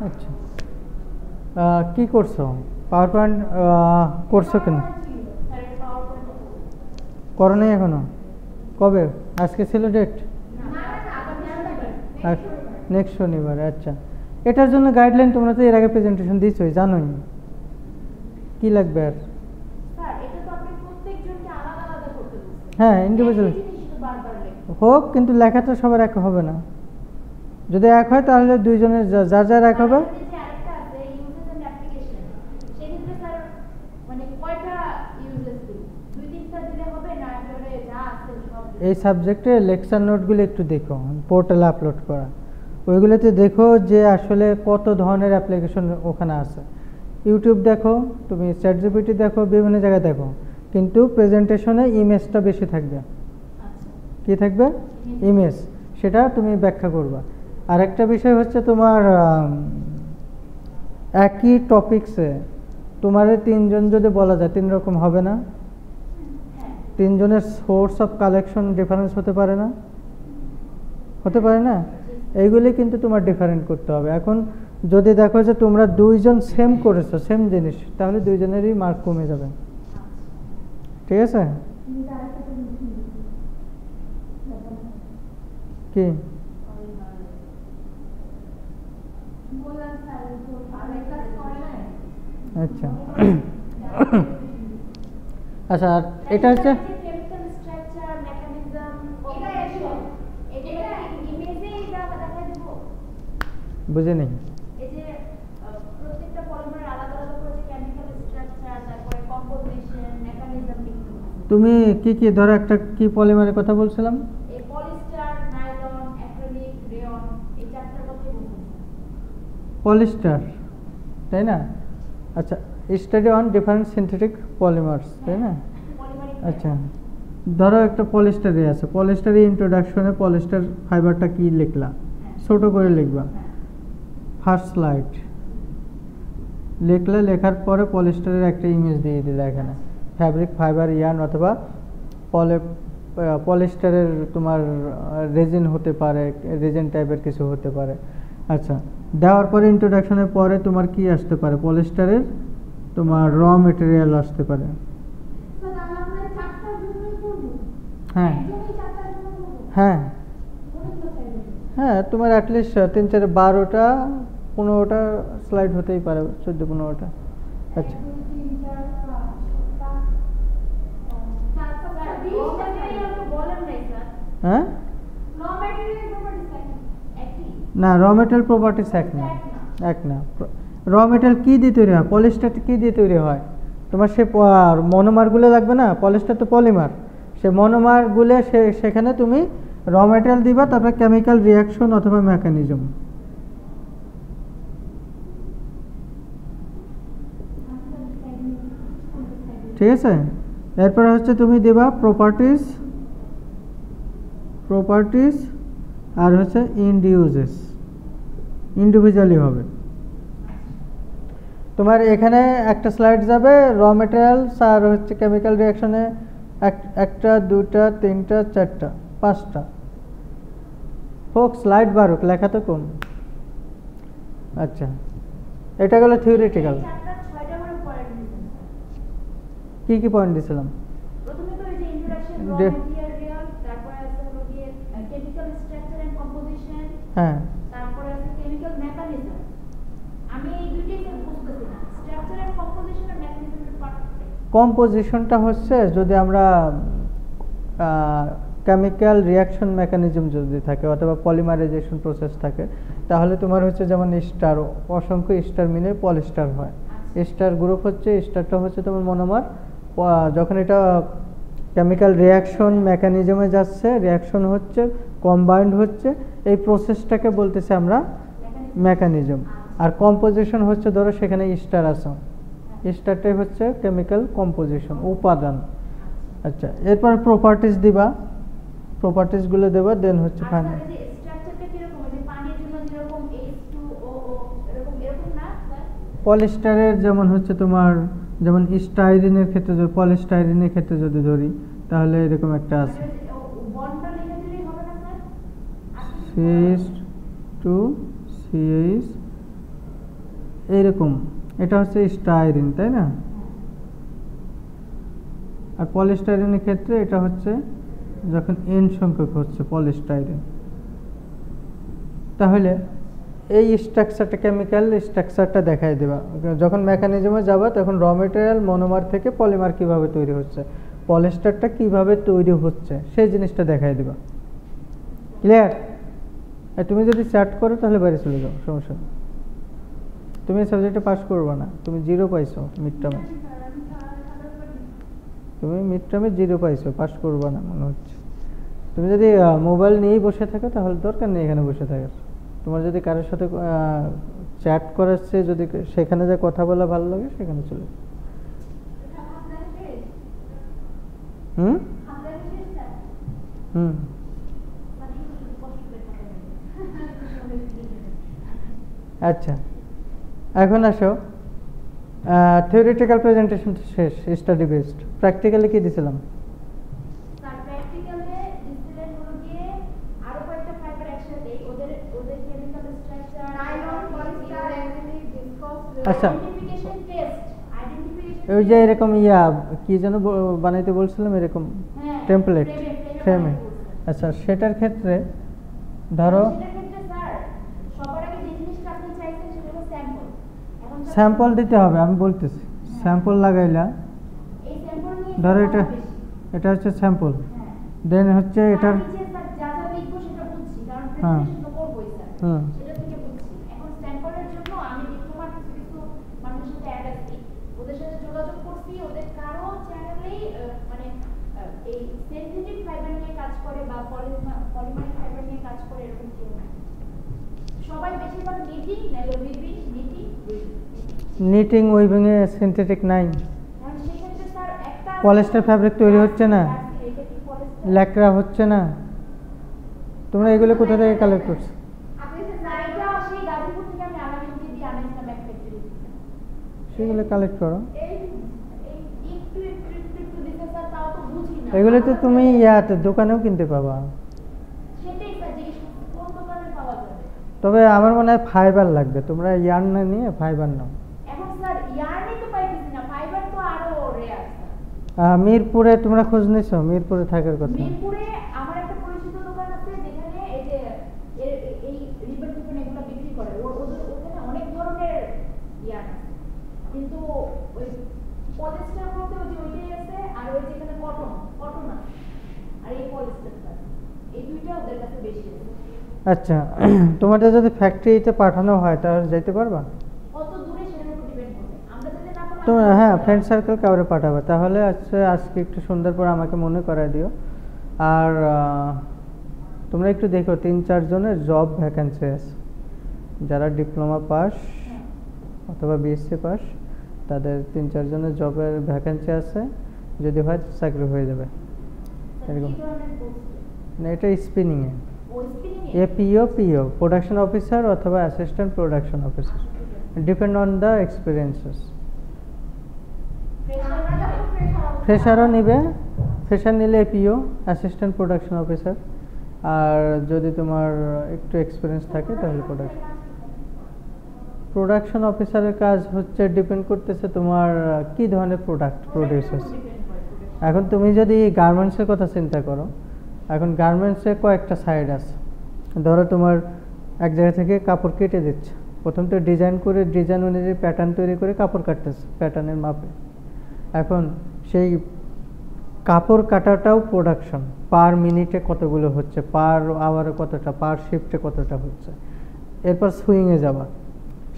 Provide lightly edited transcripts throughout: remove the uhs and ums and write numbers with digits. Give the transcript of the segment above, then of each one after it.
আচ্ছা, কি করছো? পাওয়ার পয়েন্ট করছো কেন? করো নাই এখনো? কবে? আজকে ছিল ডেট? নেক্সট শনিবার। আচ্ছা, এটার জন্য গাইডলাইন তোমরা তো এর আগে প্রেজেন্টেশন দিয়েছোই, জানোই কি লাগবে আর। হ্যাঁ, ইন্ডিভিজুয়াল হোক, কিন্তু লেখাটা সবার এক হবে না। যদি এক হয় তাহলে দুইজনের যার যার এক হবে। এই সাবজেক্টে লেকচার নোটগুলো একটু দেখো, পোর্টালে আপলোড করা, ওইগুলোতে দেখো যে আসলে কত ধরনের অ্যাপ্লিকেশন ওখানে আছে। ইউটিউব দেখো, তুমি চ্যাটজিপিটি দেখো, বিভিন্ন জায়গায় দেখো, কিন্তু প্রেজেন্টেশনে ইমেজটা বেশি থাকবে। কি থাকবে? ইমেজ, সেটা তুমি ব্যাখ্যা করবা। আর একটা বিষয় হচ্ছে তোমার একই টপিকসে তোমার তিনজন যদি বলা যায়, তিন রকম হবে না? তিনজনের সোর্স অফ কালেকশন ডিফারেন্স হতে পারে না? হতে পারে না? এইগুলি কিন্তু তোমার ডিফারেন্ট করতে হবে। এখন যদি দেখো যে তোমরা দুইজন সেম করেছো, সেম জিনিস, তাহলে দুইজনেরই মার্ক কমে যাবে। ঠিক আছে? কি আচ্ছা আচ্ছা, আর এটা হচ্ছে বুঝে নেই। তুমি কি কি ধরো, একটা কি পলিমারের কথা বলছিলাম? পলিস্টার, তাই না? আচ্ছা, study on different synthetic polymers, তাই না? আচ্ছা, ধরো একটা পলিস্টারে আছে, পলিস্টারের ইন্ট্রোডাকশনে পলিস্টার ফাইবারটা কি লিখলা, ছোট করে লিখবা। ফার্স্ট স্লাইড লিখলে, লেখার পরে পলিস্টারের একটা ইমেজ দিয়ে দিলে এখানে, ফ্যাব্রিক, ফাইবার, ইয়ার্ন অথবা পলিস্টারের তোমার রেজিন হতে পারে, রেজিন টাইপের কিছু হতে পারে। আচ্ছা, দেওয়ার পরে ইন্ট্রোডাকশনের পরে তোমার কি আসতে পারে? পলিস্টারের তোমার র মেটেরিয়াল আসতে পারে। হ্যাঁ হ্যাঁ হ্যাঁ, তোমার অ্যাটলিস্ট 3, 4, 12টা 15টা স্লাইড হতেই পারে, 14-15টা। আচ্ছা, হ্যাঁ না, র মেটেরিয়াল প্রপার্টিস এক না। র মেটেরিয়াল কি দিয়ে তৈরি হয়? পলিস্টার কি দিয়ে তৈরি হয়? তোমার সে মনোমারগুলো লাগবে না? পলিস্টার তো পলিমার, সে মনোমারগুলো সেখানে তুমি র মেটেরিয়াল দিবা, তারপরে কেমিক্যাল রিয়াকশন অথবা মেকানিজম। ঠিক আছে? এরপরে হচ্ছে তুমি দিবা প্রপার্টিস আর হচ্ছে ইন্ড ইউজেস, ইন্ডিভিজুয়ালি হবে। তোমার এখানে একটা স্লাইড যাবে র মেটেরিয়ালস আর হচ্ছে কেমিক্যাল রিয়াকশনে, একটা, দুটা, তিনটা, চারটা, 5টা। হোক স্লাইড বাড়ুক, লেখা তো কম। আচ্ছা, এটা গেল থিওরিটিক্যাল। কি কি পয়েন্ট দিছিলাম? হ্যাঁ, কম্পোজিশনটা হচ্ছে যদি আমরা কেমিক্যাল রিয়াকশন মেকানিজম যদি থাকে অথবা পলিমারাইজেশন প্রসেস থাকে, তাহলে তোমার হচ্ছে যেমন স্টার, অসংখ্য স্টার মিলে পলিস্টার হয়। স্টার গ্রুপ হচ্ছে, স্টারটা হচ্ছে তোমার মনোমার। যখন এটা কেমিক্যাল রিয়াকশন মেকানিজমে যাচ্ছে, রিয়াকশন হচ্ছে, কম্বাইন্ড হচ্ছে, এই প্রসেসটাকে বলতেছি আমরা মেকানিজম। আর কম্পোজিশন হচ্ছে, ধরো সেখানে স্টার আছে, স্টারটাই হচ্ছে কেমিক্যাল কম্পোজিশন, উপাদান। আচ্ছা, এরপর প্রপার্টিস দিবা, প্রপার্টিসগুলো দেবা, দেন হচ্ছে ফাইনাল। পলিস্টারের যেমন হচ্ছে তোমার, যেমন স্টাইরিনের ক্ষেত্রে, যদি পলিস্টাইরিনের ক্ষেত্রে যদি ধরি, তাহলে এরকম একটা আছে। CH টু CH এইরকম, এটা হচ্ছে স্টাইরিন, তাই না? আর পলিস্টাইরিনের ক্ষেত্রে এটা হচ্ছে যখন N সংখ্যক হচ্ছে পলিস্টাইরিন। তাহলে এই স্ট্রাকচারটা, কেমিক্যাল স্ট্রাকচারটা দেখাই দেবা। যখন মেকানিজমে যাবা তখন র মেটেরিয়াল মনোমার থেকে পলিমার কিভাবে তৈরি হচ্ছে, পলিস্টারটা কিভাবে তৈরি হচ্ছে সেই জিনিসটা দেখাই দেবা। ক্লিয়ার? তুমি যদি চ্যাট করো তাহলে বাইরে চলে যাও, সমস্যা নেই। তুমি এই সাবজেক্টে পাস করবে না, তুমি 0 পাইছো মিড টার্মে। তুমি মিড টার্মে 0 পাইছো, পাস করবে না মনে হচ্ছে। তুমি যদি মোবাইল নিয়েই বসে থাকো তাহলে দরকার নেই এখানে বসে থাকার। তোমার যদি কারোর সাথে চ্যাট করাচ্ছে, যদি সেখানে যে কথা বলা ভালো লাগে সেখানে চলে যাও। হুম হুম আচ্ছা, এখন আসো, থিওরিটিক্যাল প্রেজেন্টেশন তো শেষ, স্টাডি বেসড। প্র্যাকটিক্যালি কি দিছিলাম? আচ্ছা, ওই যে এরকম কি যেন বানাইতে বলছিলাম, এরকম টেমপ্লেট ফ্রেমে। আচ্ছা, সেটার ক্ষেত্রে ধরো স্যাম্পল দিতে হবে, আমি বলতেছি স্যাম্পল লাগাইলা, ধরো এটা হচ্ছে স্যাম্পল, দেন হচ্ছে এটার হ্যাঁ হুম নিটিং উইভিং এ সিনথেটিক নাই, পলিস্টার ফ্যাব্রিক তৈরি হচ্ছে না, ল্যাকড়া হচ্ছে না। তোমরা এগুলো কোথা থেকে কালেক্ট করছো? সেগুলো কালেক্ট করো। এগুলো তো তুমি দোকানেও কিনতে পাবা। তবে আমার মনে হয় ফাইবার লাগবে, তোমরা ইয়ার্ন না নিয়ে ফাইবার নাও। মিরপুরে তোমরা খোঁজ নিছো? মিরপুরে থাকার কথা। আচ্ছা, তোমাদের যদি ফ্যাক্টরিতে পাঠানো হয় তাহলে যেতে পারবা? তোমরা হ্যাঁ ফ্রেন্ড সার্কেল কাউরে পাঠাবে তাহলে। আচ্ছা, আজকে একটু সন্ধ্যার পর আমাকে মনে করায় দিও। আর তোমরা একটু দেখো 3-4 জনের জব ভ্যাকেন্সি আছে, যারা ডিপ্লোমা পাস অথবা বিএসসি পাস, তাদের 3-4 জনের জবের ভ্যাকেন্সি আছে, যদি হয় চাকরি হয়ে যাবে এরকম। না, এটা স্পিনিংয়ে, এপিও পিও, প্রোডাকশন অফিসার অথবা assistant production officer, depend on the experiences. ফ্রেশারও নিবে, ফ্রেশার নিলে এপিও অ্যাসিস্ট্যান্ট প্রোডাকশন অফিসার, আর যদি তোমার একটু এক্সপিরিয়েন্স থাকে তাহলে প্রোডাকশন অফিসারের কাজ হচ্ছে ডিপেন্ড করতেছে তোমার কি ধরনের প্রোডাক্ট প্রডিউস হচ্ছে। এখন তুমি যদি গার্মেন্টসের কথা চিন্তা করো, এখন গার্মেন্টসে কয়েকটা সাইড আছে। ধরো তোমার এক জায়গা থেকে কাপড় কেটে দিচ্ছে, প্রথম তো ডিজাইন করে, ডিজাইন অনুযায়ী প্যাটার্ন তৈরি করে কাপড় কাটতেছে প্যাটার্নের মাপে। এখন সেই কাপড় কাটাটাও প্রোডাকশন, পার মিনিটে কতগুলো হচ্ছে, পার আওয়ারে কতটা, পার শিফটে কতটা হচ্ছে। এরপর সুইংয়ে যাবা,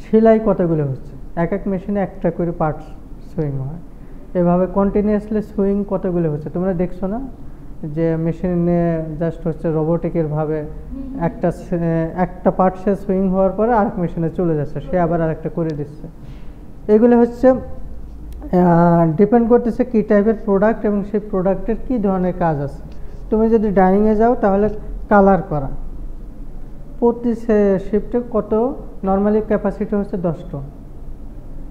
সেলাই কতগুলো হচ্ছে, এক এক মেশিনে একটা করে পার্টস সুইং হয়, এভাবে কন্টিনিউয়াসলি সুইং কতগুলো হচ্ছে। তোমরা দেখছো না যে মেশিনে জাস্ট হচ্ছে রোবোটিকের ভাবে একটা পার্ট সে সুইং হওয়ার পরে আরেক মেশিনে চলে যাচ্ছে, সে আবার আরেকটা করে দিচ্ছে। এগুলো হচ্ছে ডিপেন্ড করতেছে কী টাইপের প্রোডাক্ট এবং সেই প্রোডাক্টের কী ধরনের কাজ আছে। তুমি যদি ডাইনিংয়ে যাও তাহলে কালার করা, প্রতি শিফটে কত, নর্মালি ক্যাপাসিটি হচ্ছে 10 টন,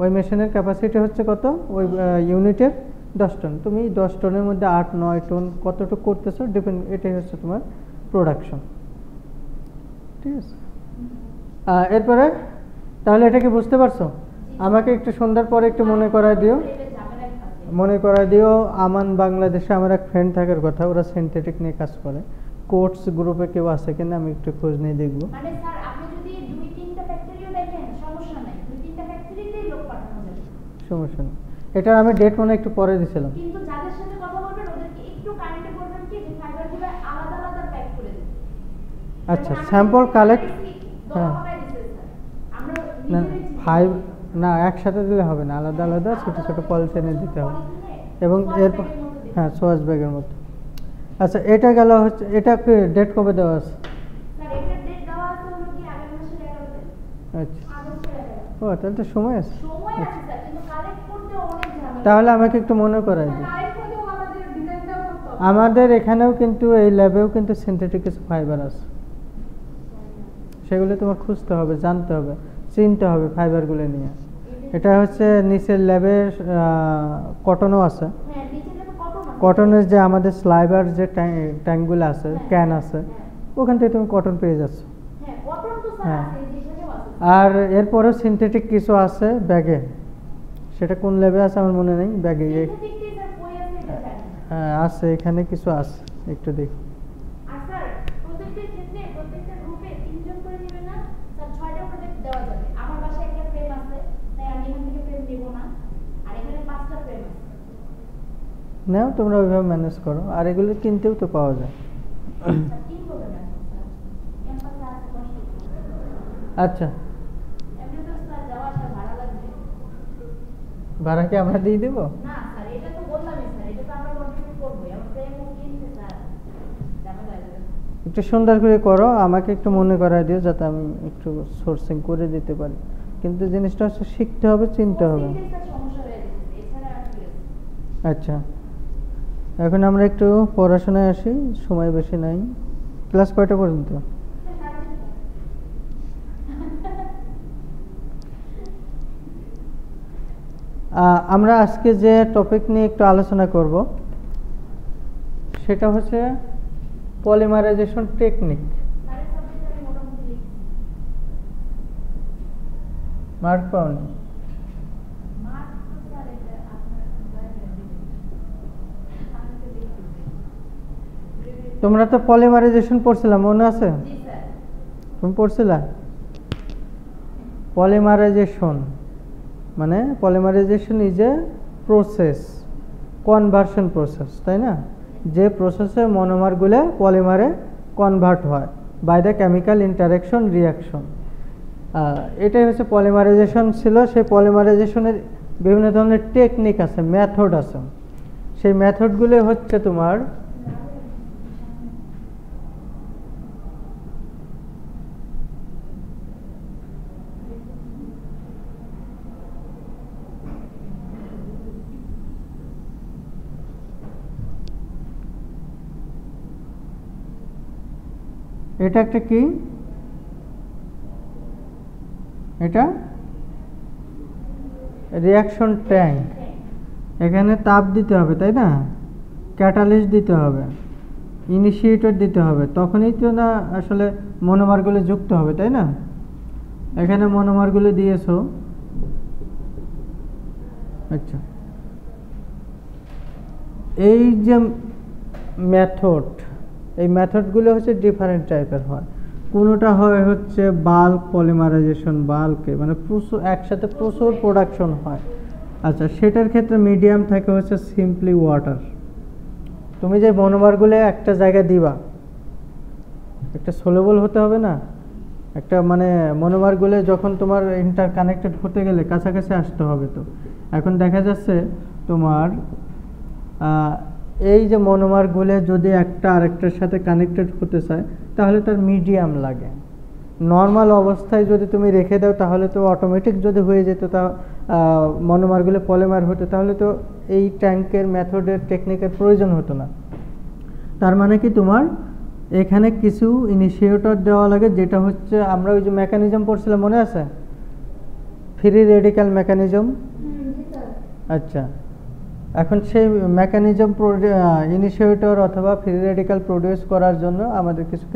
ওই মেশিনের ক্যাপাসিটি হচ্ছে কত, ওই ইউনিটের 10 টন। তুমি 10 টনের মধ্যে 8-9 টন কতটুকু করতেছো ডিপেন্ড, এটাই হচ্ছে তোমার প্রোডাকশন। ঠিক আছে। এরপরে তাহলে এটা কি বুঝতে পারছো? আমাকে একটু সন্ধ্যার পরে একটু মনে করায় দিও আমান বাংলাদেশে আমার এক ফ্রেন্ড থাকার কথা, ওরা সিনথেটিক নিয়ে কাজ করে। কোর্স গ্রুপে কেউ আছে কিনা আমি একটু খোঁজ নিয়ে দেখবো। মানে স্যার আপনি যদি 2-3টা ফ্যাক্টরিও দেখেন সমস্যা নাই, 2-3টা ফ্যাক্টরিতেই লোক পাঠানো যাবে, সমস্যা নেই। এটা আমি ডেট মনে একটু পরে দিছিলাম। কিন্তু যাদের সাথে কথা বলবেন ওদেরকে একটু কাইন্ডলি বলবেন কি যে ফাইবারগুলো আলাদা আলাদা প্যাক করে দিন। আচ্ছা, স্যাম্পল কালেক্ট, হ্যাঁ না ফাইভ না একসাথে দিলে হবে না, আলাদা আলাদা ছোট ছোট পলিথিনে দিতে হবে এবং এরপর হ্যাঁ সোয়াচ ব্যাগের মতো। আচ্ছা এটা গেল হচ্ছে, এটা ডেট কবে দেওয়া আছে? স্যার এটা ডেট দেওয়া আছে হলো কি আগামী মাসের 11 তে। আচ্ছা আগস্টের 11। ও তাহলে তো সময় আছে। সময় আছে স্যার, কিন্তু কালেক্ট করতে অনেক ঝামেলা। তাহলে আমাকে একটু মনে করাই দিন। কালেক্ট করতেও আমাদের ডিজাইনটাও করতে হবে। আমাদের এখানেও কিন্তু এই ল্যাবেও কিন্তু সিনথেটিক কিছু ফাইবার আছে, সেগুলো তোমার খুঁজতে হবে, জানতে হবে, চিনতে হবে ফাইবারগুলো নিয়ে। এটা হচ্ছে নিচের ল্যাবে কটনও আছে, হ্যাঁ নিচে তো কটন আছে। কটনের যে আমাদের স্লাইবার যে ট্যাঙ্কগুলো আছে, ক্যান আছে, ওখান থেকে তুমি কটন পেয়ে যাচ্ছ। হ্যাঁ কটন তো স্যার হ্যাঁ আছে, যেখানেও আছে। আর এরপরেও সিনথেটিক কিছু আছে ব্যাগে, সেটা কোন ল্যাবে আছে আমার মনে নেই। ব্যাগে সিনথেটিকটাই স্যার কই আছে এটা জানি না। হ্যাঁ আছে, এখানে কিছু আছে, একটু দেখি। আর স্যার প্রজেক্টের ক্ষেত্রে প্রত্যেকটা গ্রুপে 3 জন করে নেবেন না স্যার, 6টা প্রজেক্ট দেওয়া যাবে। আমার বাসায় একটা ফ্রেম আছে, তাই আমি এখান থেকে ফ্রেম নেব না, আর এখানে 5টা ফ্রেম আছে। নাও তোমরা ওইভাবে ম্যানেজ করো, আর এগুলো কিনতেও তো পাওয়া যায়। স্যার কি করবেন এখন স্যার, ক্যাম্পাসে আসতে কষ্ট হচ্ছে। আচ্ছা এমনি তো স্যার যাওয়া আসা ভাড়া লাগবে। ভাড়া কি আমরা দিয়ে দেবো? না স্যার এটা তো বললামই স্যার, এটা তো আমরা কন্ট্রিবিউট করবো। আমার ফ্রেমও কিনতে স্যার ঝামেলা হয়ে যাবে। একটু সুন্দর করে করো, আমাকে একটু মনে করায় দিও যাতে আমি একটু সোর্সিং করে দিতে পারি। কিন্তু জিনিসটা হচ্ছে শিখতে হবে, চিনতে হবে। প্রত্যেকটাই স্যার সমস্যা হয়ে যাচ্ছে, এছাড়া আর কি আছে। আচ্ছা এখন আমরা একটু পড়াশোনায় আসি, সময় বেশি নাই। ক্লাস কয়টা পর্যন্ত? আমরা আজকে যে টপিক নিয়ে একটু আলোচনা করব সেটা হচ্ছে পলিমারাইজেশন টেকনিক। স্যারের সাবজেক্ট আমি মোটামুটি লিখছি। মার্ক পাওনি? মার্ক তো স্যার এটা আপনার লাইব্রেরি দিবেন, আমি তো লিখছি। তোমরা তো পলিমারাইজেশন পড়ছিলা, মনে আছে? জি স্যার। তুমি পড়ছিলা পলিমারাইজেশন মানে polymerisation is a process, conversion process, তাই না? যে প্রসেসে মনোমারগুলো পলিমারে কনভার্ট হয় by the chemical interaction reaction, এটাই হচ্ছে পলিমারাইজেশন ছিল। সেই পলিমারাইজেশনের বিভিন্ন ধরনের টেকনিক আছে, মেথড আছে। সেই মেথডগুলো হচ্ছে তোমার এটা একটা কি, এটা রিয়াকশন ট্যাঙ্ক। এখানে তাপ দিতে হবে, তাই না? ক্যাটালিস্ট দিতে হবে, ইনিশিয়েটর দিতে হবে, তখনই তো না আসলে মনোমারগুলো যুক্ত হবে, তাই না? এখানে মনোমারগুলো দিয়েছো। আচ্ছা এই যে মেথড, এই মেথডগুলো হচ্ছে ডিফারেন্ট টাইপের হয়। কোনোটা হয় হচ্ছে বাল্ক পলিমারাইজেশন, বাল্কে মানে প্রচুর একসাথে প্রচুর প্রোডাকশন হয়। আচ্ছা সেটার ক্ষেত্রে মিডিয়াম থাকে হচ্ছে সিম্পলি ওয়াটার। তুমি যে মনোমারগুলো একটা জায়গায় দিবা, একটা সোলেবল হতে হবে না, একটা মানে মনোমারগুলো যখন তোমার ইন্টার কানেক্টেড হতে গেলে কাছাকাছি আসতে হবে। তো এখন দেখা যাচ্ছে তোমার এই যে মনোমারগুলো যদি একটা আরেকটার সাথে কানেক্টেড হতে চায় তাহলে তার মিডিয়াম লাগে। নর্মাল অবস্থায় যদি তুমি রেখে দাও তাহলে তো অটোমেটিক যদি হয়ে যেত, তা মনোমারগুলো পলিমার হতো, তাহলে তো এই ট্যাঙ্কের মেথডের টেকনিকের প্রয়োজন হতো না। তার মানে কি তোমার এখানে কিছু ইনিশিয়েটর দেওয়া লাগে, যেটা হচ্ছে আমরা ওই যে মেকানিজম পড়ছিলাম, মনে আছে? Free radical mechanism. আচ্ছা এখন সেই মেকানিজম ইনিশিয়েটর অথবা ফ্রি রেডিক্যাল প্রডিউস করার জন্য আমাদের কিছু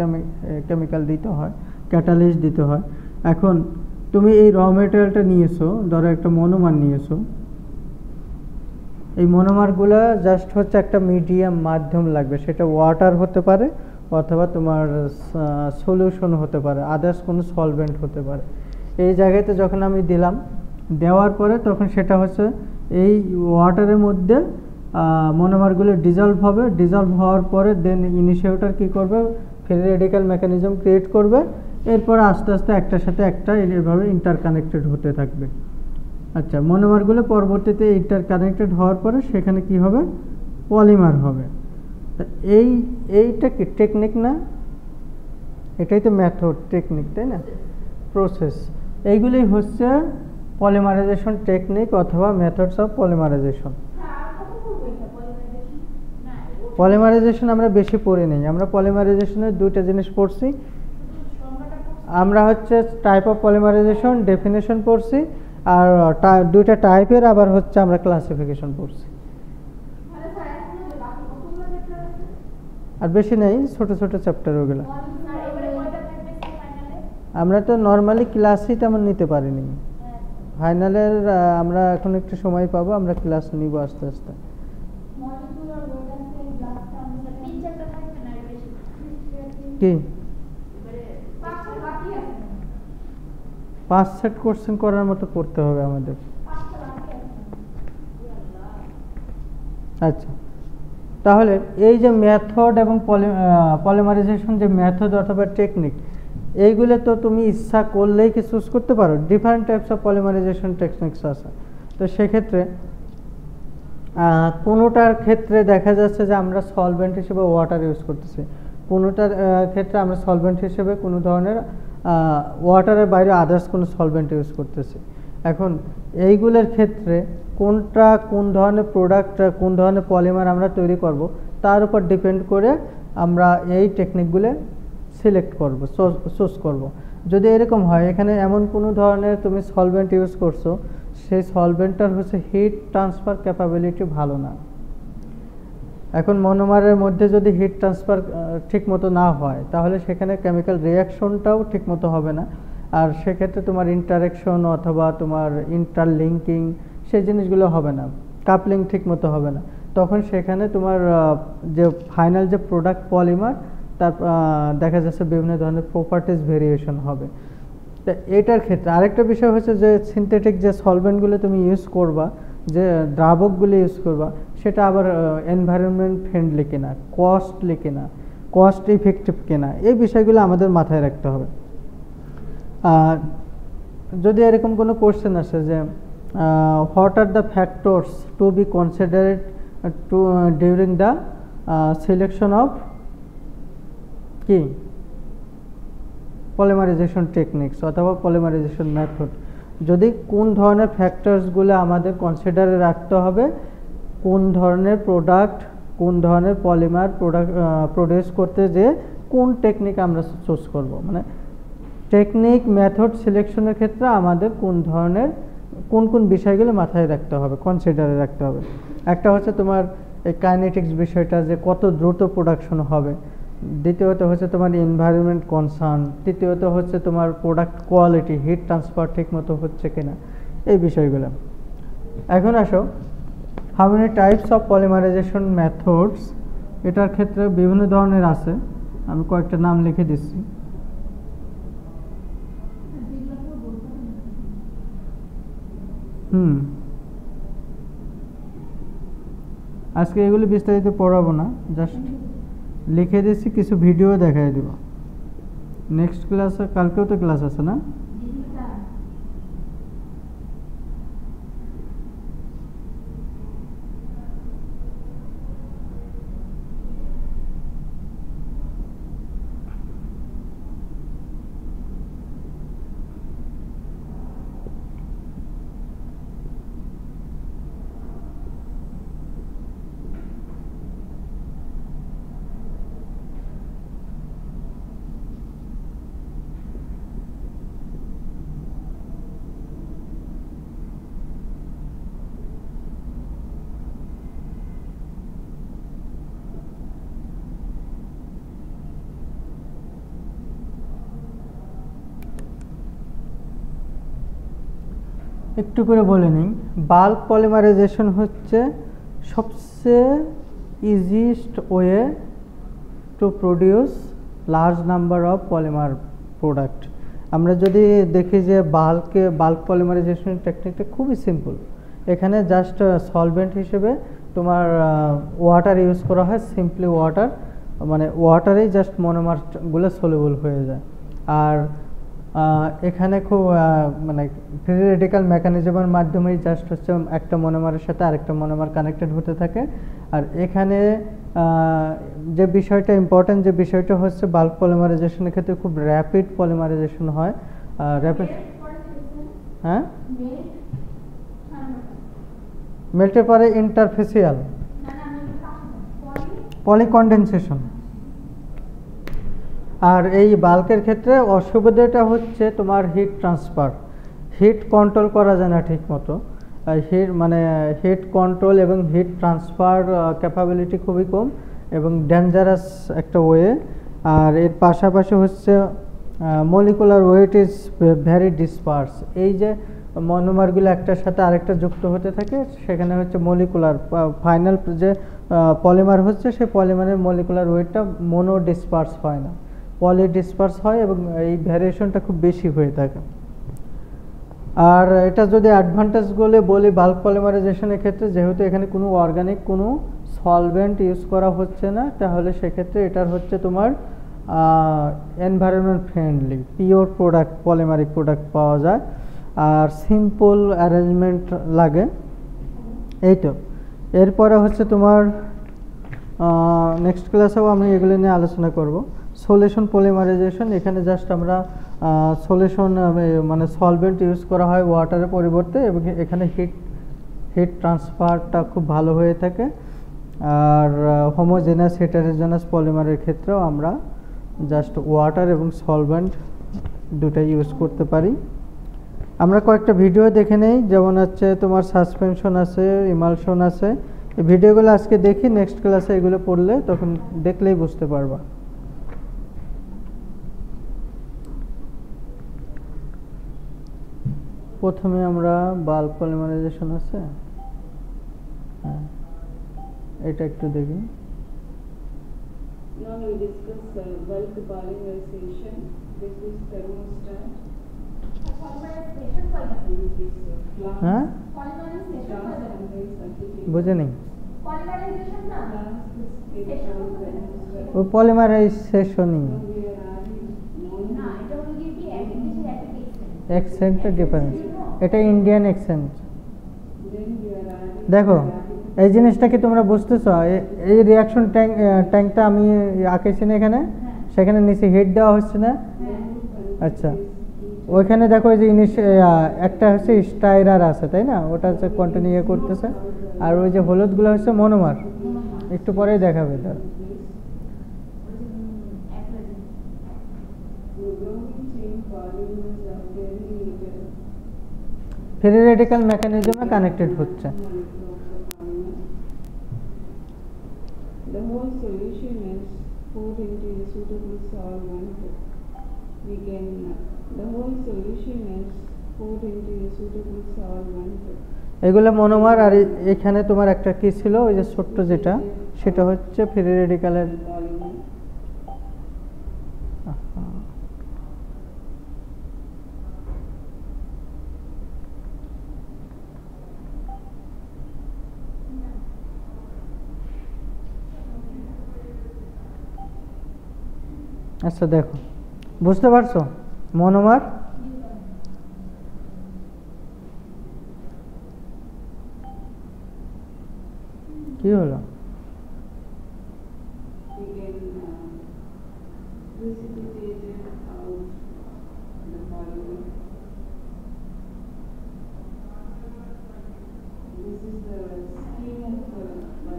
কেমিক্যাল দিতে হয়। ক্যাটালিস্ট দিতে হয়। এখন তুমি এই র মেটেরিয়ালটা নিয়েছো, ধরো একটা মনোমার নিয়েছো, এই মনোমারগুলো জাস্ট হচ্ছে একটা মিডিয়াম মাধ্যম লাগবে, সেটা ওয়াটার হতে পারে অথবা তোমার সলিউশন হতে পারে, আদার্স কোনো সলভেন্ট হতে পারে। এই জায়গাতে যখন আমি দিলাম, দেওয়ার পরে তখন সেটা হচ্ছে এই ওয়াটারের মধ্যে মনোমারগুলো ডিজলভ হবে। ডিজলভ হওয়ার পরে দেন ইনিশিয়েটর কী করবে, ফ্রি রেডিক্যাল মেকানিজম ক্রিয়েট করবে। এরপর আস্তে আস্তে একটার সাথে একটা এভাবে ইন্টারকানেক্টেড হতে থাকবে। আচ্ছা, মনোমারগুলো পরবর্তীতে ইন্টারকানেক্টেড হওয়ার পরে সেখানে কি হবে, পলিমার হবে। তা এইটা কি টেকনিক না? এটাই তো মেথড, টেকনিক, তাই না? প্রসেস। এইগুলি হচ্ছে পলিমারাইজেশন টেকনিক অথবা মেথডস অফ পলিমারাইজেশন। পলিমারাইজেশন আমরা বেশি পড়ি নাই। আমরা পলিমারাইজেশনের দুইটা জিনিস পড়ছি। আমরা হচ্ছে টাইপ অফ পলিমারাইজেশন ডেফিনেশন পড়ছি, আর দুইটা টাইপের আবার হচ্ছে আমরা ক্লাসিফিকেশন পড়ছি। আর বেশি নেই, ছোট ছোট চ্যাপ্টার ওগুলো। আমরা তো নর্মালি ক্লাসই তেমন নিতে পারিনি। ফাইনালের আমরা এখন একটু সময় পাবো, আমরা ক্লাস নিব আস্তে আস্তে। কি 5 সেট কোশ্চেন করার মতো করতে হবে আমাদের। আচ্ছা, তাহলে এই যে মেথড এবং পলিমারাইজেশন যে মেথড অথবা টেকনিক, এইগুলো তো তুমি ইচ্ছা করলেই কি চুজ করতে পারো। Different types of polymerisation techniques আছে। তো সেক্ষেত্রে কোনোটার ক্ষেত্রে দেখা যাচ্ছে যে আমরা সলভেন্ট হিসেবে ওয়াটার ইউজ করতেছি, কোনোটার ক্ষেত্রে আমরা সলভেন্ট হিসেবে কোনো ধরনের ওয়াটারের বাইরে আদার্স কোনো সলভেন্ট ইউজ করতেছি। এখন এইগুলোর ক্ষেত্রে কোনটা কোন ধরনের প্রোডাক্ট, কোন ধরনের পলিমার আমরা তৈরি করব, তার উপর ডিপেন্ড করে আমরা এই টেকনিকগুলো সিলেক্ট করব, চুজ করব। যদি এরকম হয় এখানে এমন কোনো ধরনের তুমি সলভেন্ট ইউজ করছো, সেই সলভেন্টটার হচ্ছে হিট ট্রান্সফার ক্যাপাবিলিটি ভালো না। এখন মনোমারের মধ্যে যদি হিট ট্রান্সফার ঠিক মতো না হয়, তাহলে সেখানে কেমিক্যাল রিয়াকশনটাও ঠিক মতো হবে না। আর সেক্ষেত্রে তোমার ইন্টারেকশন অথবা তোমার ইন্টারলিঙ্কিং সেই জিনিসগুলো হবে না, কাপলিং ঠিক মতো হবে না। তখন সেখানে তোমার যে ফাইনাল যে প্রোডাক্ট পলিমার, তার দেখা যাচ্ছে বিভিন্ন ধরনের প্রপার্টিজ ভেরিয়েশন হবে। তা এটার ক্ষেত্রে আরেকটা বিষয় হচ্ছে যে সিনথেটিক যে সলভেন্টগুলো তুমি ইউজ করবা, যে দ্রাবকগুলো ইউজ করবা, সেটা আবার এনভায়রনমেন্ট ফ্রেন্ডলি কিনা, কস্টলি কিনা, কস্ট ইফেক্টিভ কিনা, এই বিষয়গুলো আমাদের মাথায় রাখতে হবে। যদি এরকম কোনো কোশ্চেন আসে যে what are the factors to be considered to during the selection of কি পলিমারাইজেশন টেকনিক্স অথবা পলিমারাইজেশন মেথড, যদি কোন ধরনের ফ্যাক্টরসগুলো আমাদের কনসিডারে রাখতে হবে, কোন ধরনের প্রোডাক্ট, কোন ধরনের পলিমার প্রডিউস করতে যে কোন টেকনিক আমরা চুজ করব, মানে টেকনিক মেথড সিলেকশনের ক্ষেত্রে আমাদের কোন ধরনের কোন কোন বিষয়গুলো মাথায় রাখতে হবে, কনসিডারে রাখতে হবে। একটা হচ্ছে তোমার এই কাইনেটিক্স বিষয়টা, যে কত দ্রুত প্রোডাকশন হবে। দ্বিতীয়ত হচ্ছে তোমার এনভায়রনমেন্ট কনসার্ন। তৃতীয়ত হচ্ছে তোমার প্রোডাক্ট কোয়ালিটি, হিট ট্রান্সফার ঠিক মতো হচ্ছে কিনা, এই বিষয়গুলো। এখন আসো, how many types of polymerisation methods, এটার ক্ষেত্রে বিভিন্ন ধরনের আছে। আমি কয়েকটা নাম লিখে দিচ্ছি। আজকে এগুলো বিস্তারিত পড়াবো না, জাস্ট লিখে দিচ্ছি, কিছু ভিডিও দেখাই দিব। নেক্সট ক্লাসে, কালকেও তো ক্লাস আছে না? একটু করে বলে নিই, বাল্ক পলিমারাইজেশন হচ্ছে সবচেয়ে easiest way to produce large number of polymer product. আমরা যদি দেখি যে বাল্ক পলিমারাইজেশন টেকনিকটা খুবই সিম্পল। এখানে জাস্ট সলভেন্ট হিসেবে তোমার ওয়াটার ইউজ করা হয়, সিম্পলি ওয়াটার, মানে ওয়াটারেই জাস্ট মনোমারগুলো সলিউবল হয়ে যায়। আর এখানে খুব মানে ফ্রি রেডিক্যাল মেকানিজমের মাধ্যমেই জাস্ট হচ্ছে একটা মনোমারের সাথে আরেকটা মনোমার কানেক্টেড হতে থাকে। আর এখানে যে বিষয়টা ইম্পর্টেন্ট, যে বিষয়টা হচ্ছে বাল্ক পলিমারাইজেশনের ক্ষেত্রে খুব র্যাপিড পলিমারাইজেশন হয়। র্যাপিড, হ্যাঁ, মেল্টের পরে ইন্টারফেসিয়াল পলিকন্ডেনসেশন। আর এই বাল্কের ক্ষেত্রে অসুবিধাটা হচ্ছে তোমার হিট ট্রান্সফার, হিট কন্ট্রোল করা যায় না ঠিক মতো। হিট কন্ট্রোল এবং হিট ট্রান্সফার ক্যাপাবিলিটি খুবই কম এবং ডেঞ্জারাস একটা ওয়ে। আর এর পাশাপাশি হচ্ছে molecular weight is very disperse. এই যে মনোমারগুলো একটার সাথে আরেকটা যুক্ত হতে থাকে, সেখানে হচ্ছে মলিকুলার ফাইনাল যে পলিমার হচ্ছে সেই পলিমারের মলিকুলার ওয়েটটা মনো ডিসপার্স হয় না, পলি ডিসপার্স হয় এবং এই ভ্যারিয়েশনটা খুব বেশি হয়ে থাকে। আর এটা যদি অ্যাডভান্টেজগুলো বলি বাল্ক পলিমারাইজেশনের ক্ষেত্রে, যেহেতু এখানে কোনো অর্গানিক কোনো সলভেন্ট ইউজ করা হচ্ছে না, তাহলে সেক্ষেত্রে এটার হচ্ছে তোমার environment friendly pure product, polymeric product পাওয়া যায়। আর সিম্পল অ্যারেঞ্জমেন্ট লাগে, এই তো। এরপরে হচ্ছে তোমার নেক্সট ক্লাসেও আমি এগুলো নিয়ে আলোচনা করব। সলিউশন পলিমারাইজেশন, এখানে জাস্ট আমরা সলিউশন মানে সলভেন্ট ইউজ করা হয় ওয়াটারের পরিবর্তে এবং এখানে হিট ট্রান্সফারটা খুব ভালো হয়ে থাকে। আর হোমোজেনাস হেটারোজেনাস পলিমারের ক্ষেত্রেও আমরা জাস্ট ওয়াটার এবং সলভেন্ট দুটাই ইউজ করতে পারি। আমরা কয়েকটা ভিডিও দেখে নেই, যেমন হচ্ছে তোমার সাসপেনশন আছে, ইমালশন আছে। এই ভিডিওগুলো আজকে দেখি, নেক্সট ক্লাসে এগুলো পড়লে তখন দেখলেই বুঝতে পারবা। প্রথমে আমরা বাল্ক পলিমারাইজেশন আছে, হ্যাঁ এটা একটু দেখি। Now we discuss bulk polymerization. This is thermostat. হ্যাঁ বুঝে নেই, ওই পলিমারাইজেশনই অ্যাকসেন্টের ডিফারেন্স, এটা ইন্ডিয়ান অ্যাকসেন্ট। দেখো এই জিনিসটা কি তোমরা বুঝতেছ? এই রিয়াকশন ট্যাঙ্কটা আমি আঁকেছি না এখানে, সেখানে নিচে হিট দেওয়া হচ্ছে না। আচ্ছা, ওইখানে দেখো এই যে একটা হচ্ছে স্টাইরার আছে, তাই না? ওটা হচ্ছে কন্টিনিউ করতেছে। আর ওই যে হলুদগুলো হচ্ছে মনোমার, একটু পরেই দেখাবে তার। ফ্রি রেডিক্যাল মেকানিজমে কানেক্টেড হচ্ছে। The whole solution is poured into a suitable solvent. The whole solution is poured into a suitable solvent. এগুলো মনোমার। আর এখানে তোমার একটা কি ছিল, ওই যে ছোট্ট যেটা, সেটা হচ্ছে ফ্রি রেডিক্যালের। আচ্ছা দেখো, বুঝতে পারছো মনোমার? কি হলো?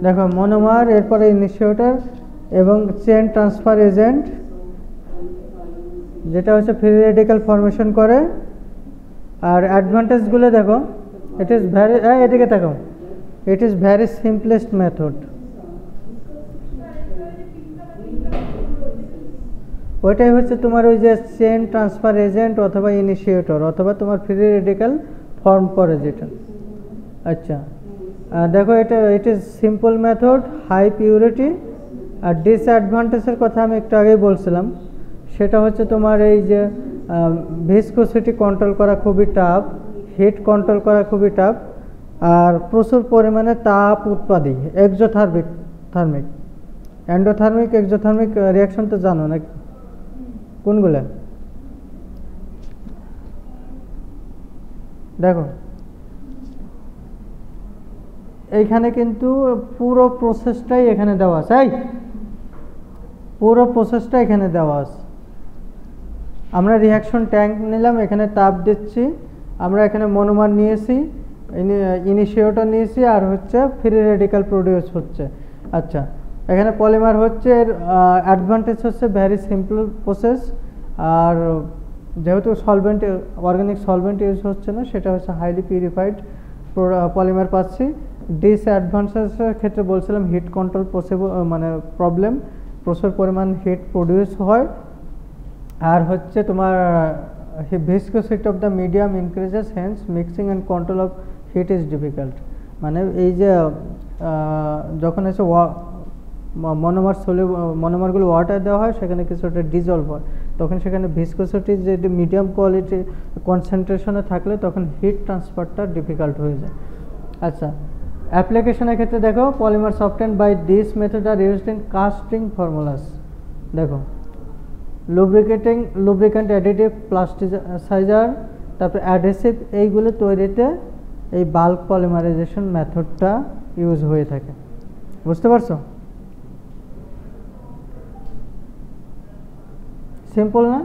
দেখো মনোমার, এরপরে ইনিশিয়েটর এবং চেন ট্রান্সফার এজেন্ট, যেটা হচ্ছে ফ্রি রেডিক্যাল ফর্মেশন করে। আর অ্যাডভান্টেজগুলো দেখো, ইট ইজ ভ্যারি, এদিকে দেখো, it is very simplest method. ওইটাই হচ্ছে তোমার ওই যে চেন ট্রান্সফার এজেন্ট অথবা ইনিশিয়েটর অথবা তোমার ফ্রি রেডিক্যাল ফর্ম করে যেটা। আচ্ছা দেখো এটা it is simple method, high purity. আর ডিসঅ্যাডভান্টেজের কথা আমি একটু আগেই বলছিলাম, সেটা হচ্ছে তোমার এই যে ভিসকোসিটি কন্ট্রোল করা খুবই টাফ, হিট কন্ট্রোল করা খুবই টাফ, আর প্রচুর পরিমাণে তাপ উৎপাদী। থার্মিক এন্ডোথার্মিক এক্সোথার্মিক রিয়াকশন তো জানো নাকি, কোনগুলো? দেখো এইখানে কিন্তু পুরো প্রসেসটাই এখানে দেওয়া আছে, পুরো প্রসেসটা এখানে দেওয়া আছে। আমরা রিঅ্যাকশন ট্যাঙ্ক নিলাম, এখানে তাপ দিচ্ছি, আমরা এখানে মনোমার নিয়েছি, ইনিশিয়েটর নিয়েছি, আর হচ্ছে ফ্রি রেডিক্যাল প্রডিউস হচ্ছে। আচ্ছা এখানে পলিমার হচ্ছে, এর অ্যাডভান্টেজ হচ্ছে ভ্যারি সিম্পল প্রসেস, আর যেহেতু সলভেন্ট অর্গানিক সলভেন্ট ইউজ হচ্ছে না, সেটা হচ্ছে হাইলি পিউরিফাইড পলিমার পাচ্ছি। ডিসঅ্যাডভান্টেজের ক্ষেত্রে বলছিলাম হিট কন্ট্রোল মানে প্রবলেম, প্রচুর পরিমাণ হিট প্রডিউস হয়, আর হচ্ছে তোমার viscosity of the medium increases, hence mixing and control of heat is difficult. মানে এই যে যখন এসে মনোমারগুলো ওয়াটার দেওয়া হয়, সেখানে কিছুটা ডিজলভ হয়, তখন সেখানে ভিসকোসিটি যে মিডিয়াম কোয়ালিটি কনসেন্ট্রেশনে থাকলে তখন হিট ট্রান্সফারটা ডিফিকাল্ট হয়ে যায়। আচ্ছা অ্যাপ্লিকেশনের ক্ষেত্রে দেখো, polymer softened by this method are used in casting formulas. দেখো লুব্রিকেন্ট অ্যাডিটিভ, প্লাস্টিসাইজার, তারপর অ্যাডহেসিভ, এইগুলো তৈরিতে এই বাল্ক পলিমারাইজেশন মেথডটা ইউজ হয়ে থাকে। বুঝতে পারছো? সিম্পল না?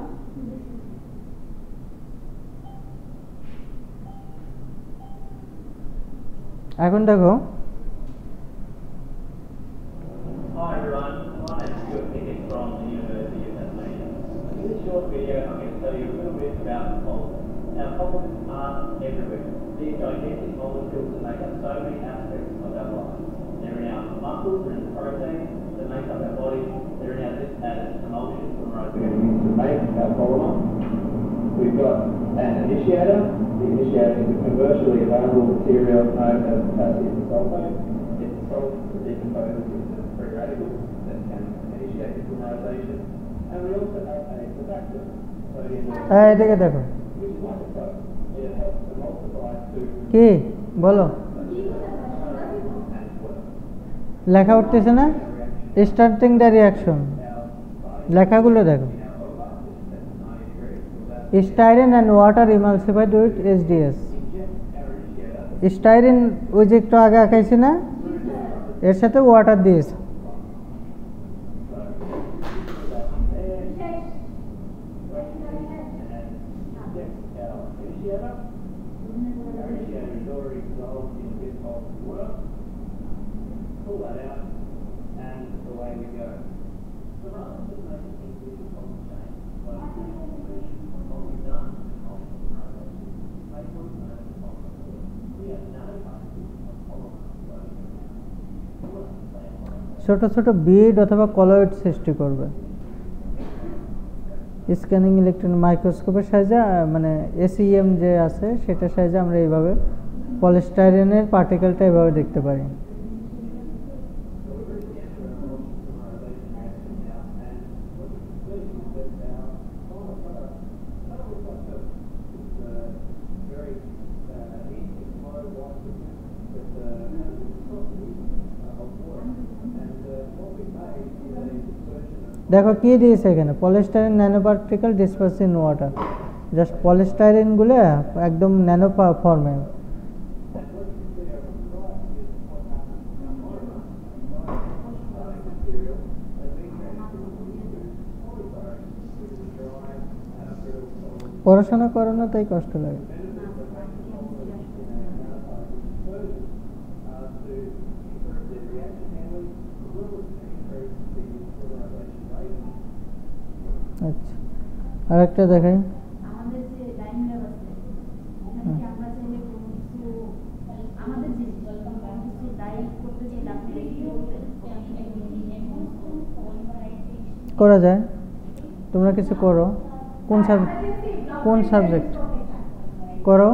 এখন দেখো Hi everyone, my name is Stuart Pickett from the University of Tasmania. In this short video I'm going to tell you a little bit about polymers. Now polymers are everywhere. These gigantic molecules that make up so many aspects of our life. They're in our muscles, they're in the proteins that make up our body, they're in our emulsion from our to make our polymer. We've got an initiator. The initiator is a commercially available material known as potassium sulfate. It's a salt that decomposes into free radicals that can initiate polymerization. And we also have a surfactant, sodium এদিকে দেখো which is like a soap. It helps to multiply to কি বলো, লেখা উঠতেছে না? Starting the reaction, লেখাগুলো দেখো। Styrene and water emulsified with HDS। Styrene ওই যে একটু আগে আঁকাইছি না, এর সাথে ওয়াটার দিয়েছে। pull that out, and away we go. So rather than making things really complicated, like what we've done is make what's known as polymer. We have nanoparticles of polymer floating around. ছোট ছোট বিড অথবা colloid সৃষ্টি করবে। Scanning electron মাইক্রোস্কোপের সাহায্যে, মানে SEM যে আছে সেটার সাহায্যে আমরা এইভাবে পলিস্টাইরিনের পার্টিকেলটা এভাবে দেখতে পারি। দেখো কি দিয়েছে এখানে, polystyrene nano particle disperse in water. Just পলিস্টাইরিনগুলো একদম ন্যানো ফর্মে। পড়াশোনা করো না তাই কষ্ট লাগে। আচ্ছা আরেকটা দেখাই। আমাদের যে ডাইনিং ল্যাব আছে, এখানে কি আমরা চাইলে কোনো কিছু আমাদের যে কিছু ডাই করতে চাইলে আপনি কি বলবেন? করা যায়, তোমরা কিছু করো। কোন সাবজেক্ট করো?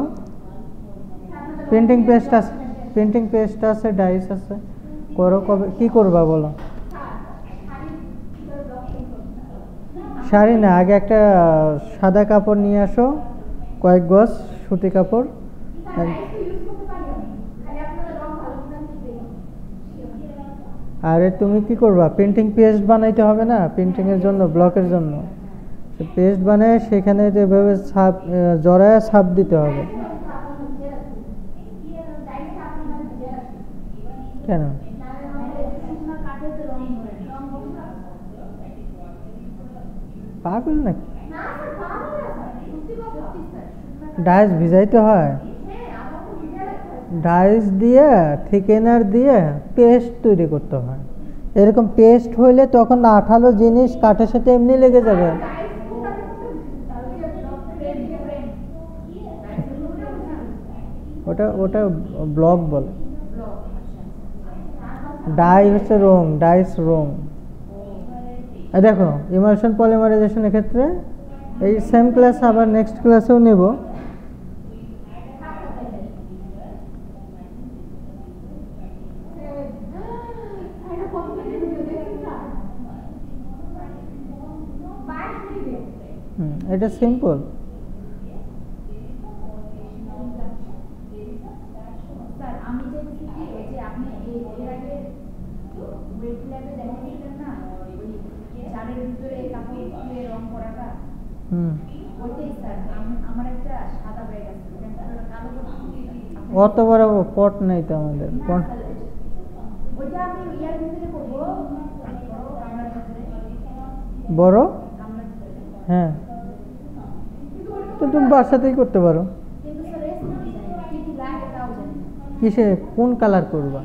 প্রিন্টিং পেস্ট আছে, প্রিন্টিং পেস্ট আছে, ডাইস আছে, করো কবে কি করবা বলো? শাড়ি না, আগে একটা সাদা কাপড় নিয়ে আসো, কয়েক গজ সুতি কাপড়। আরে তুমি কি করবা, প্রিন্টিং পেস্ট বানাইতে হবে না প্রিন্টিং এর জন্য, ব্লকের জন্য। পেস্ট বানায় সেখানে যেভাবে ছাপ জড়ায় ছাপ দিতে হবে। কেন? পাগল নাকি? ডাইস ভিজাইতে হয়, ডাইস দিয়ে থিকেনার দিয়ে পেস্ট তৈরি করতে হয়। এরকম পেস্ট হইলে তখন আঠালো জিনিস কাঠের সাথে এমনি লেগে যাবে। ওটা ওটা ব্লক বলে। ডাই হচ্ছে রং, ডাইস রং। দেখো ইমালশন পলিমারাইজেশনের ক্ষেত্রে এই সেম ক্লাস আবার নেক্সট ক্লাসেও নেব। এটা সিম্পল। অত বড় পট নেই তো আমাদের। বড়? হ্যাঁ, তো তুমি বাসাতেই করতে পারো। কিসে কোন কালার করবা?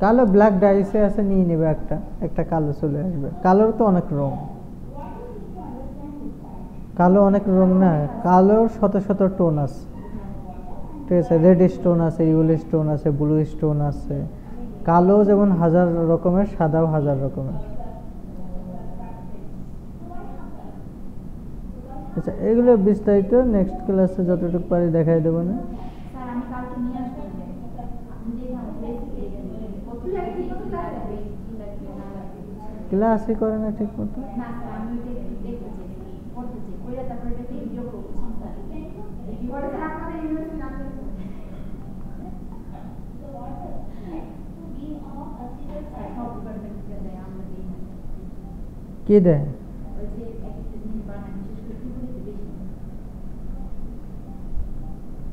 কালো, ব্ল্যাক ডাইসে আছে, নিয়ে নেবে একটা, একটা কালো চলে আসবে। কালোর তো অনেক রং, কালো অনেক রং না, কালোর শত শত টোন আছে, ঠিক আছে? রেড স্টোন আছে, ইউল স্টোন আছে, ব্লু স্টোন আছে। কালো যেমন 1000 রকমের, সাদাও 1000 রকমের। আচ্ছা, এগুলো বিস্তারিত নেক্সট ক্লাসে যতটুকু পারি দেখাই দেবো না। ক্লাসই করে না ঠিক মতো। কি দেয়?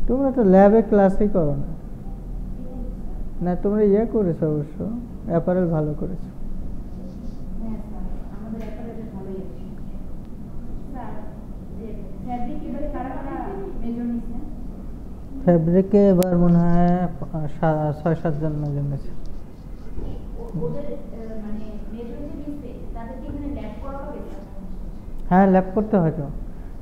তোমরা তো ল্যাবে ক্লাসই করো না। না, তোমরা ইয়ে করেছো অবশ্য, অ্যাপারেল ভালো করেছো। ফেব্রিকে এবার মনে হয় 6-7 জন মেজর নিয়েছে। হ্যাঁ, ল্যাব করতে হয় তো।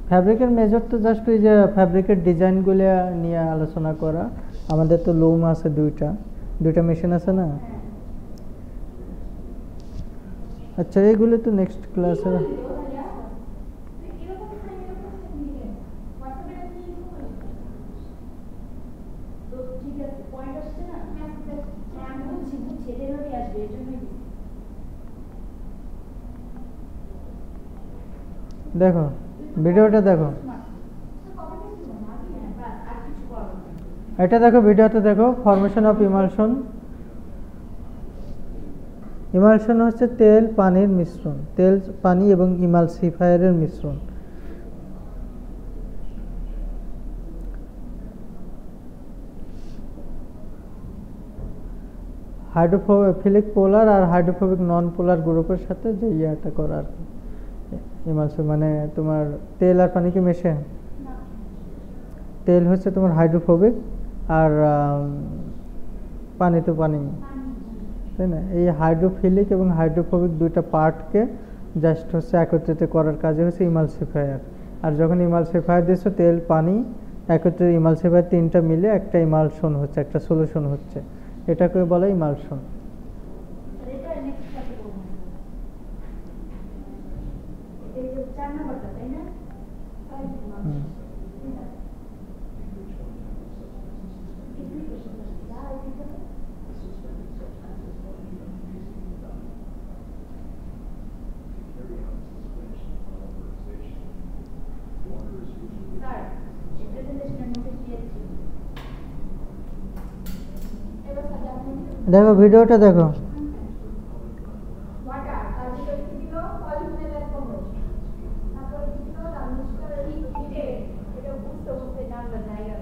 ফ্যাব্রিকের মেজর তো জাস্ট ওই যে ফ্যাব্রিকের ডিজাইনগুলো নিয়ে আলোচনা করা। আমাদের তো লুম আছে, দুইটা মেশিন আছে না। আচ্ছা, এইগুলো তো নেক্সট ক্লাসে। দেখো ভিডিওটা, দেখো এটা, দেখো ভিডিওতে দেখো। Formation of emulsion. ইমালশন হচ্ছে তেল পানির মিশ্রণ, তেল পানি এবং ইমালসিফায়ারের মিশ্রণ। হাইড্রোফিলিক পোলার আর হাইড্রোফোবিক নন পোলার গ্রুপের সাথে যে ইয়াটা করা আর কি। ইমালশন মানে তোমার তেল আর পানিকে মেশে। তেল হচ্ছে তোমার হাইড্রোফোবিক, আর পানি তো পানি, তাই না? এই হাইড্রোফিলিক এবং হাইড্রোফোবিক দুইটা পার্টকে জাস্ট হচ্ছে একত্রিত করার কাজে হচ্ছে ইমালসিফায়ার। আর যখন ইমালসিফায়ার দিচ্ছ, তেল পানি একত্রিত, ইমালসিফায়ার তিনটা মিলে একটা ইমালশন হচ্ছে, একটা সলিউশন হচ্ছে, এটাকে বলে ইমালশন। দেখো ভিডিওটা দেখো। ওয়াটার তার ভিতরে কি দিল পলিফেনল কম্পোজিশন তারপরে কি দিল তার মিক্সচার হিটে এটা বুঝতে বুঝতে জানলা জায়গা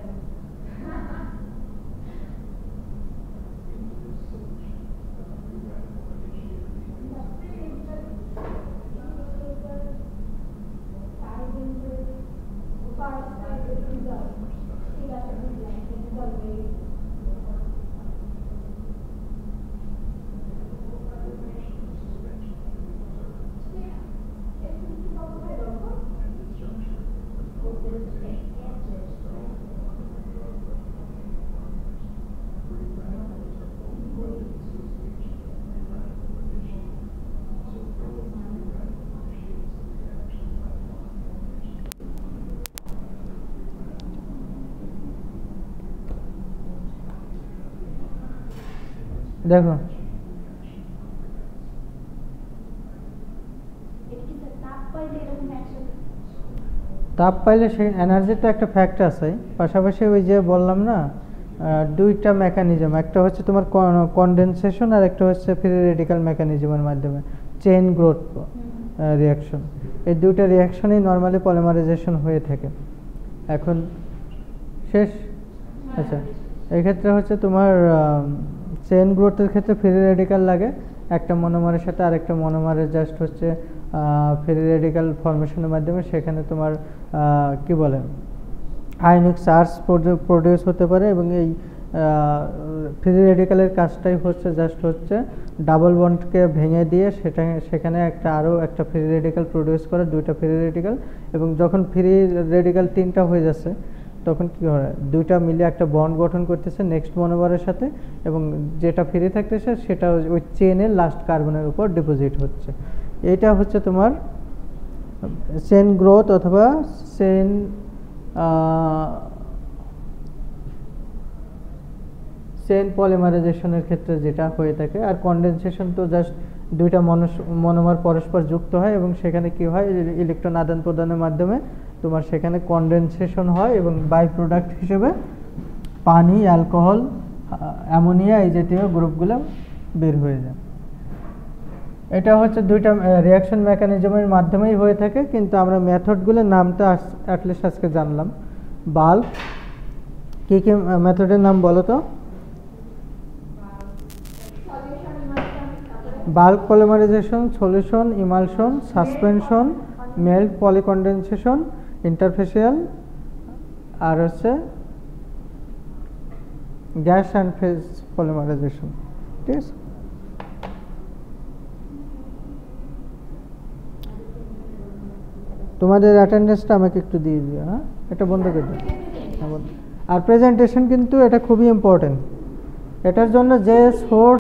দেখো তাপ পাইলে সেই এনার্জি তো একটা ফ্যাক্ট আছে, পাশাপাশি ওই যে বললাম না দুইটা মেকানিজম, একটা হচ্ছে তোমার কনডেনসেশন আর একটা হচ্ছে ফ্রি রেডিক্যাল মেকানিজমের মাধ্যমে চেইন গ্রোথ রিয়াকশন। এই দুইটা রিয়াকশনই নর্মালি পলিমারাইজেশন হয়ে থাকে। এখন শেষ। আচ্ছা, এই ক্ষেত্রে হচ্ছে তোমার চেইন গ্রোথের ক্ষেত্রে ফ্রি রেডিক্যাল লাগে, একটা মনোমারের সাথে আরেকটা মনোমারের জাস্ট হচ্ছে ফ্রি রেডিক্যাল ফরমেশনের মাধ্যমে সেখানে তোমার কি বলে আয়নিক চার্জ প্রডিউস হতে পারে, এবং এই ফ্রি রেডিক্যালের কাজটাই হচ্ছে জাস্ট হচ্ছে ডাবল বন্ডকে ভেঙে দিয়ে সেখানে আরও একটা ফ্রি রেডিক্যাল প্রডিউস করে, দুইটা ফ্রি রেডিক্যাল। এবং যখন ফ্রি রেডিক্যাল তিনটা হয়ে যাচ্ছে তখন কি হয়, দুইটা মিলে একটা বন্ড গঠন করতেছে নেক্সট মনোমারের সাথে, এবং যেটা ফ্রি থাকতেছে সেটা ওই চেনের লাস্ট কার্বনের উপর ডিপোজিট হচ্ছে। এটা হচ্ছে তোমার চেইন গ্রোথ অথবা চেইন পলিমারাইজেশনের ক্ষেত্রে যেটা হয়ে থাকে। আর কনডেনসেশন তো জাস্ট দুইটা মনোমার পরস্পর যুক্ত হয় এবং সেখানে কি হয়, ইলেকট্রন আদান প্রদানের মাধ্যমে তোমার সেখানে কনডেনসেশন হয় এবং বাই প্রোডাক্ট হিসেবে পানি, অ্যালকোহল, অ্যামোনিয়া এই জাতীয় গ্রুপগুলো বের হয়ে যায়। এটা হচ্ছে দুইটা রিয়াকশন মেকানিজমের মাধ্যমেই হয়ে থাকে, কিন্তু আমরা মেথডগুলোর নামটা অ্যাটলিস্ট আজকে জানলাম। বাল্ক, কী কী মেথডের নাম বলো তো? Bulk polymerisation, solution, emulsion, suspension, melt, polycondensation, interfacial, আর হচ্ছে গ্যাস অ্যান্ড ফেজ পলিমারাইজেশন। ঠিক আছে, তোমাদের অ্যাটেন্ডেন্সটা আমাকে একটু দিয়ে দিও। হ্যাঁ, এটা বন্ধ করে দিও। আর প্রেজেন্টেশন কিন্তু এটা খুবই ইম্পর্টেন্ট। এটার জন্য যে সোর্স